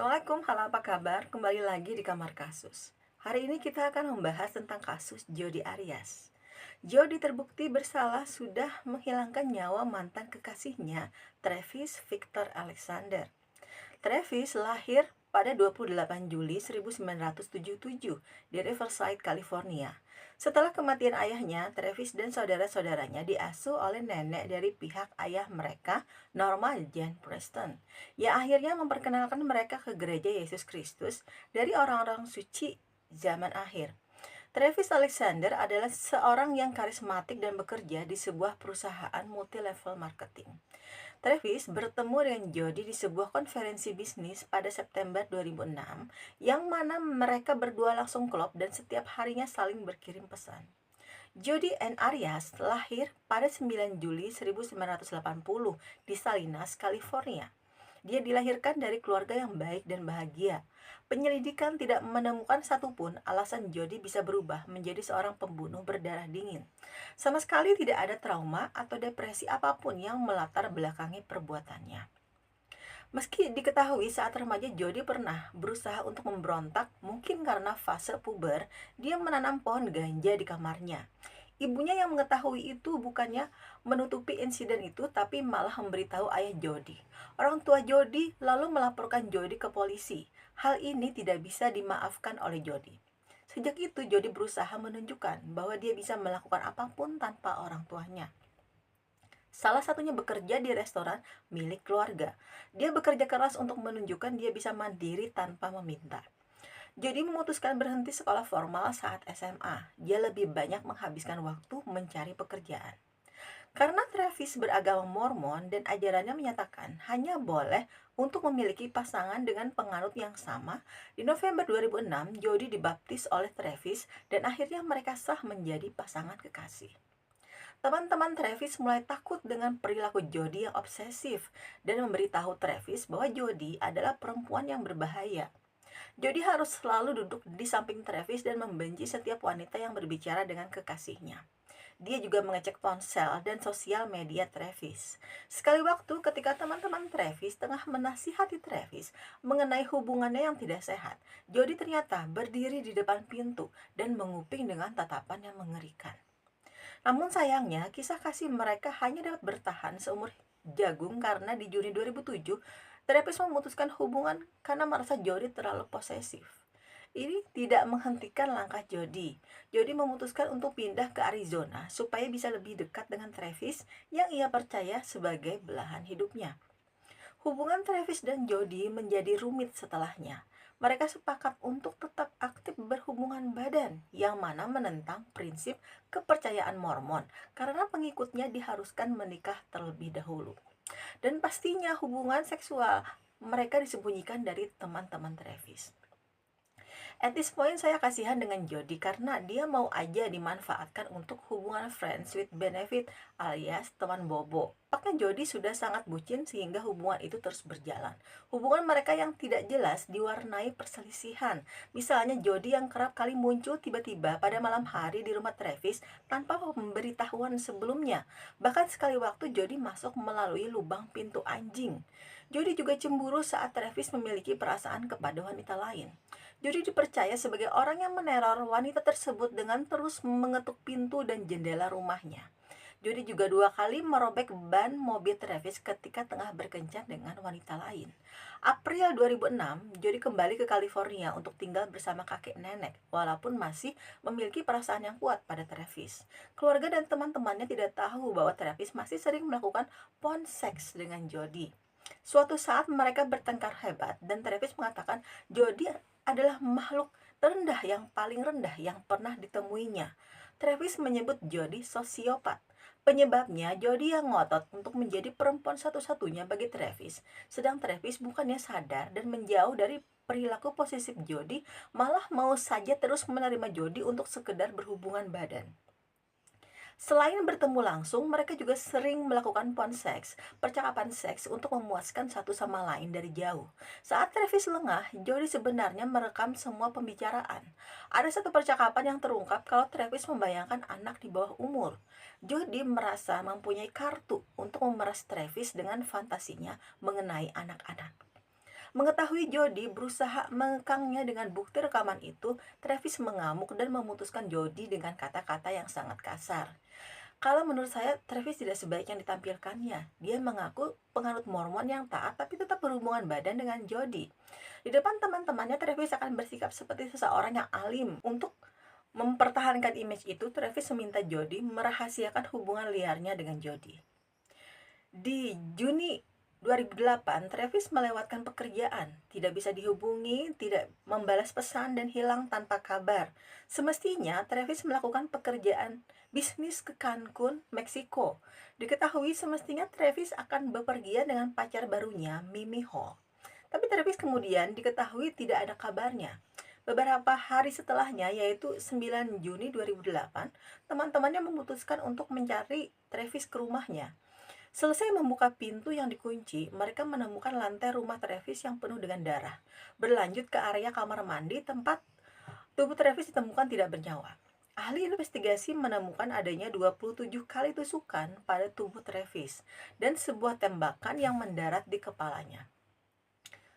Assalamualaikum, halo apa kabar? Kembali lagi di Kamar Kasus. Hari ini kita akan membahas tentang kasus Jodi Arias. Jodi terbukti bersalah sudah menghilangkan nyawa mantan kekasihnya, Travis Victor Alexander. Travis lahir pada 28 Juli 1977 di Riverside, California. Setelah kematian ayahnya, Travis dan saudara-saudaranya diasuh oleh nenek dari pihak ayah mereka, Norma Jane Preston, yang akhirnya memperkenalkan mereka ke gereja Yesus Kristus dari orang-orang suci zaman akhir. Travis Alexander adalah seorang yang karismatik dan bekerja di sebuah perusahaan multi-level marketing. Travis bertemu dengan Jodi di sebuah konferensi bisnis pada September 2006, yang mana mereka berdua langsung klop dan setiap harinya saling berkirim pesan. Jodi Ann Arias lahir pada 9 Juli 1980 di Salinas, California. Dia dilahirkan dari keluarga yang baik dan bahagia. Penyelidikan tidak menemukan satupun alasan Jodi bisa berubah menjadi seorang pembunuh berdarah dingin. Sama sekali tidak ada trauma atau depresi apapun yang melatar belakangi perbuatannya. Meski diketahui saat remaja Jodi pernah berusaha untuk memberontak, mungkin karena fase puber, dia menanam pohon ganja di kamarnya. Ibunya yang mengetahui itu bukannya menutupi insiden itu, tapi malah memberitahu ayah Jodi. Orang tua Jodi lalu melaporkan Jodi ke polisi. Hal ini tidak bisa dimaafkan oleh Jodi. Sejak itu Jodi berusaha menunjukkan bahwa dia bisa melakukan apapun tanpa orang tuanya. Salah satunya bekerja di restoran milik keluarga. Dia bekerja keras untuk menunjukkan dia bisa mandiri tanpa meminta. Jodi memutuskan berhenti sekolah formal saat SMA. Dia lebih banyak menghabiskan waktu mencari pekerjaan. Karena Travis beragama Mormon dan ajarannya menyatakan hanya boleh untuk memiliki pasangan dengan penganut yang sama, di November 2006 Jodi dibaptis oleh Travis dan akhirnya mereka sah menjadi pasangan kekasih. Teman-teman Travis mulai takut dengan perilaku Jodi yang obsesif dan memberitahu Travis bahwa Jodi adalah perempuan yang berbahaya. Jodi harus selalu duduk di samping Travis dan membenci setiap wanita yang berbicara dengan kekasihnya. Dia juga mengecek ponsel dan sosial media Travis. Sekali waktu ketika teman-teman Travis tengah menasihati Travis mengenai hubungannya yang tidak sehat, Jodi ternyata berdiri di depan pintu dan menguping dengan tatapan yang mengerikan. Namun sayangnya, kisah kasih mereka hanya dapat bertahan seumur jagung karena di Juni 2007, Travis memutuskan hubungan karena merasa Jodi terlalu posesif. Ini tidak menghentikan langkah Jodi. Jodi memutuskan untuk pindah ke Arizona supaya bisa lebih dekat dengan Travis yang ia percaya sebagai belahan hidupnya. Hubungan Travis dan Jodi menjadi rumit setelahnya. Mereka sepakat untuk tetap aktif berhubungan badan, yang mana menentang prinsip kepercayaan Mormon karena pengikutnya diharuskan menikah terlebih dahulu. Dan pastinya hubungan seksual mereka disembunyikan dari teman-teman Travis. At this point saya kasihan dengan Jodi karena dia mau aja dimanfaatkan untuk hubungan friends with benefit alias teman bobo. Bahkan Jodi sudah sangat bucin sehingga hubungan itu terus berjalan. Hubungan mereka yang tidak jelas diwarnai perselisihan. Misalnya Jodi yang kerap kali muncul tiba-tiba pada malam hari di rumah Travis tanpa pemberitahuan sebelumnya. Bahkan sekali waktu Jodi masuk melalui lubang pintu anjing. Jodi juga cemburu saat Travis memiliki perasaan kepada wanita lain. Jodi dipercaya sebagai orang yang meneror wanita tersebut dengan terus mengetuk pintu dan jendela rumahnya. Jodi juga 2 kali merobek ban mobil Travis ketika tengah berkencan dengan wanita lain. April 2006, Jodi kembali ke California untuk tinggal bersama kakek nenek, walaupun masih memiliki perasaan yang kuat pada Travis. Keluarga dan teman-temannya tidak tahu bahwa Travis masih sering melakukan porn seks dengan Jodi. Suatu saat mereka bertengkar hebat dan Travis mengatakan Jodi adalah makhluk terendah yang paling rendah yang pernah ditemuinya. Travis menyebut Jodi sosiopat. Penyebabnya Jodi yang ngotot untuk menjadi perempuan satu-satunya bagi Travis. Sedang Travis bukannya sadar dan menjauh dari perilaku posesif Jodi, malah mau saja terus menerima Jodi untuk sekedar berhubungan badan. Selain bertemu langsung, mereka juga sering melakukan phone sex, percakapan seks untuk memuaskan satu sama lain dari jauh. Saat Travis lengah, Jodi sebenarnya merekam semua pembicaraan. Ada satu percakapan yang terungkap kalau Travis membayangkan anak di bawah umur. Jodi merasa mempunyai kartu untuk memeras Travis dengan fantasinya mengenai anak-anak. Mengetahui Jody berusaha mengekangnya dengan bukti rekaman itu, Travis mengamuk dan memutuskan Jody dengan kata-kata yang sangat kasar. Kalau menurut saya, Travis tidak sebaik yang ditampilkannya. Dia mengaku penganut Mormon yang taat tapi tetap berhubungan badan dengan Jody. Di depan teman-temannya, Travis akan bersikap seperti seseorang yang alim. Untuk mempertahankan image itu, Travis meminta Jody merahasiakan hubungan liarnya dengan Jody. Di Juni 2008, Travis melewatkan pekerjaan, tidak bisa dihubungi, tidak membalas pesan, dan hilang tanpa kabar. Semestinya, Travis melakukan pekerjaan bisnis ke Cancun, Meksiko. Diketahui semestinya Travis akan bepergian dengan pacar barunya, Mimi Hall. Tapi Travis kemudian diketahui tidak ada kabarnya. Beberapa hari setelahnya, yaitu 9 Juni 2008, teman-temannya memutuskan untuk mencari Travis ke rumahnya. Selesai membuka pintu yang dikunci, mereka menemukan lantai rumah Travis yang penuh dengan darah. Berlanjut ke area kamar mandi, tempat tubuh Travis ditemukan tidak bernyawa. Ahli investigasi menemukan adanya 27 kali tusukan pada tubuh Travis dan sebuah tembakan yang mendarat di kepalanya.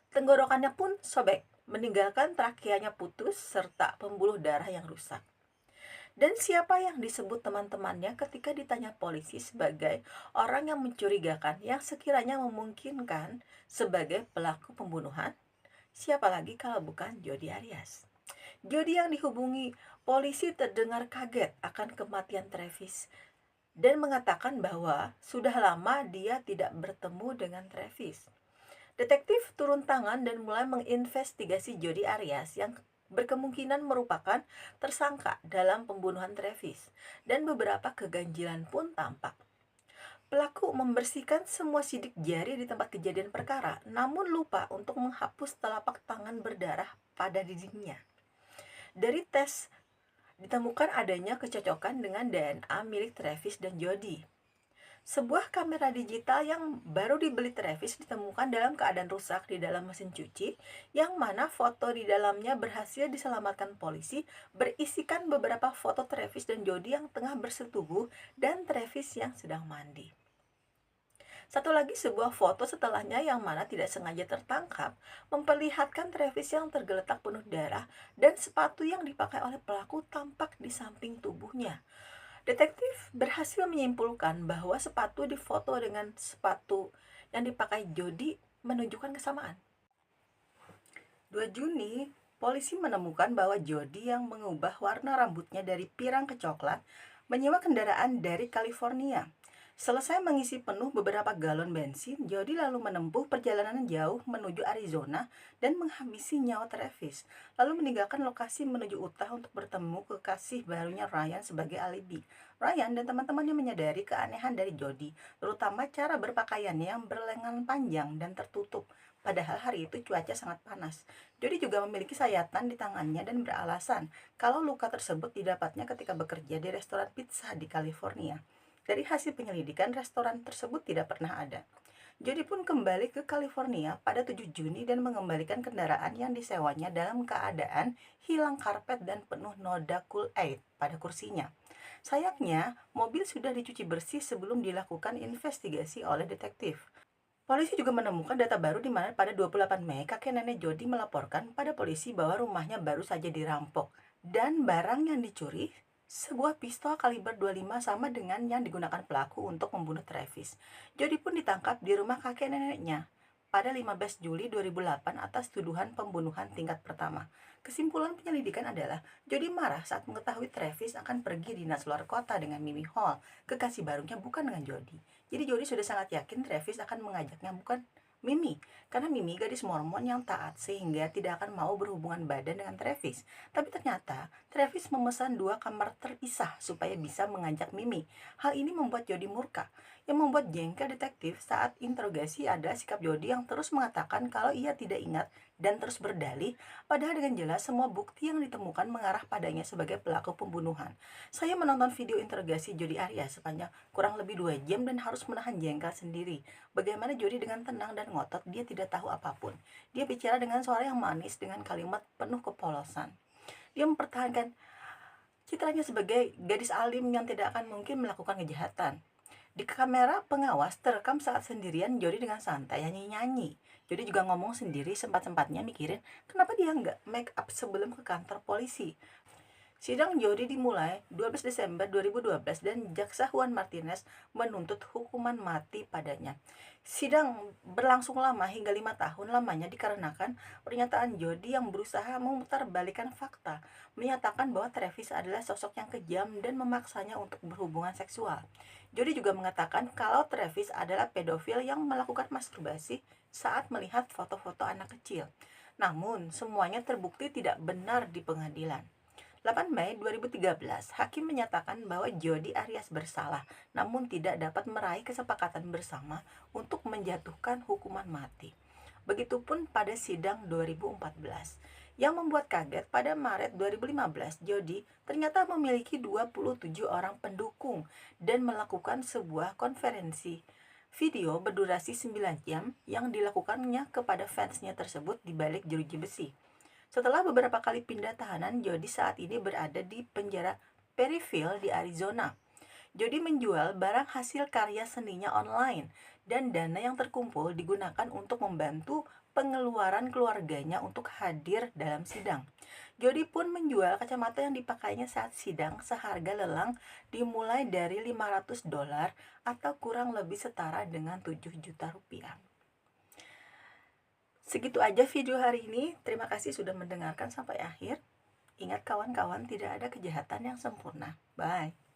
Tenggorokannya pun sobek, meninggalkan trakeanya putus serta pembuluh darah yang rusak. Dan siapa yang disebut teman-temannya ketika ditanya polisi sebagai orang yang mencurigakan yang sekiranya memungkinkan sebagai pelaku pembunuhan? Siapa lagi kalau bukan Jody Arias? Jody yang dihubungi polisi terdengar kaget akan kematian Travis dan mengatakan bahwa sudah lama dia tidak bertemu dengan Travis. Detektif turun tangan dan mulai menginvestigasi Jody Arias yang berkemungkinan merupakan tersangka dalam pembunuhan Travis, dan beberapa keganjilan pun tampak. Pelaku membersihkan semua sidik jari di tempat kejadian perkara, namun lupa untuk menghapus telapak tangan berdarah pada dindingnya. Dari tes, ditemukan adanya kecocokan dengan DNA milik Travis dan Jody. Sebuah kamera digital yang baru dibeli Travis ditemukan dalam keadaan rusak di dalam mesin cuci, yang mana foto di dalamnya berhasil diselamatkan polisi, berisikan beberapa foto Travis dan Jody yang tengah bersetubuh dan Travis yang sedang mandi. Satu lagi sebuah foto setelahnya yang mana tidak sengaja tertangkap, memperlihatkan Travis yang tergeletak penuh darah dan sepatu yang dipakai oleh pelaku tampak di samping tubuhnya. Detektif berhasil menyimpulkan bahwa sepatu di foto dengan sepatu yang dipakai Jody menunjukkan kesamaan. 2 Juni, polisi menemukan bahwa Jody yang mengubah warna rambutnya dari pirang ke coklat menyewa kendaraan dari California. Selesai mengisi penuh beberapa galon bensin, Jody lalu menempuh perjalanan jauh menuju Arizona dan menghabisi nyawa Travis, lalu meninggalkan lokasi menuju Utah untuk bertemu kekasih barunya Ryan sebagai alibi. Ryan dan teman-temannya menyadari keanehan dari Jody, terutama cara berpakaiannya yang berlengan panjang dan tertutup. Padahal hari itu cuaca sangat panas. Jody juga memiliki sayatan di tangannya dan beralasan kalau luka tersebut didapatnya ketika bekerja di restoran pizza di California. Dari hasil penyelidikan, restoran tersebut tidak pernah ada. Jody pun kembali ke California pada 7 Juni dan mengembalikan kendaraan yang disewanya dalam keadaan hilang karpet dan penuh noda Kool-Aid pada kursinya. Sayangnya, mobil sudah dicuci bersih sebelum dilakukan investigasi oleh detektif. Polisi juga menemukan data baru di mana pada 28 Mei kakek nenek Jody melaporkan pada polisi bahwa rumahnya baru saja dirampok dan barang yang dicuri sebuah pistol kaliber 25 sama dengan yang digunakan pelaku untuk membunuh Travis. Jody pun ditangkap di rumah kakek neneknya pada 15 Juli 2008 atas tuduhan pembunuhan tingkat pertama. Kesimpulan penyelidikan adalah Jody marah saat mengetahui Travis akan pergi dinas luar kota dengan Mimi Hall, kekasih barunya, bukan dengan Jody. Jadi Jody sudah sangat yakin Travis akan mengajaknya, bukan Mimi, karena Mimi gadis Mormon yang taat sehingga tidak akan mau berhubungan badan dengan Travis. Tapi ternyata Travis memesan 2 kamar terpisah supaya bisa mengajak Mimi. Hal ini membuat Jody murka. Yang membuat jengkel detektif saat interogasi adalah sikap Jody yang terus mengatakan kalau ia tidak ingat dan terus berdalih, padahal dengan jelas semua bukti yang ditemukan mengarah padanya sebagai pelaku pembunuhan. Saya menonton video interogasi Jody Arias sepanjang kurang lebih 2 jam dan harus menahan jengkel sendiri. Bagaimana Jody dengan tenang dan ngotot, dia tidak tahu apapun. Dia bicara dengan suara yang manis dengan kalimat penuh kepolosan. Dia mempertahankan citranya sebagai gadis alim yang tidak akan mungkin melakukan kejahatan. Di kamera pengawas terekam saat sendirian Jody dengan santai nyanyi-nyanyi. Jody juga ngomong sendiri sempat-sempatnya mikirin kenapa dia nggak make up sebelum ke kantor polisi. Sidang Jody dimulai 12 Desember 2012 dan Jaksa Juan Martinez menuntut hukuman mati padanya. Sidang berlangsung lama hingga 5 tahun lamanya dikarenakan pernyataan Jody yang berusaha memutarbalikan fakta, menyatakan bahwa Travis adalah sosok yang kejam dan memaksanya untuk berhubungan seksual. Jody juga mengatakan kalau Travis adalah pedofil yang melakukan masturbasi saat melihat foto-foto anak kecil. Namun, semuanya terbukti tidak benar di pengadilan. 8 Mei 2013, hakim menyatakan bahwa Jody Arias bersalah, namun tidak dapat meraih kesepakatan bersama untuk menjatuhkan hukuman mati. Begitupun pada sidang 2014. Yang membuat kaget, pada Maret 2015, Jody ternyata memiliki 27 orang pendukung dan melakukan sebuah konferensi video berdurasi 9 jam yang dilakukannya kepada fansnya tersebut di balik jeruji besi. Setelah beberapa kali pindah tahanan, Jody saat ini berada di penjara Perryville di Arizona. Jody menjual barang hasil karya seninya online dan dana yang terkumpul digunakan untuk membantu pengeluaran keluarganya untuk hadir dalam sidang. Jody pun menjual kacamata yang dipakainya saat sidang seharga lelang dimulai dari $500 atau kurang lebih setara dengan 7 juta rupiah. Segitu aja video hari ini. Terima kasih sudah mendengarkan sampai akhir. Ingat kawan-kawan, tidak ada kejahatan yang sempurna. Bye.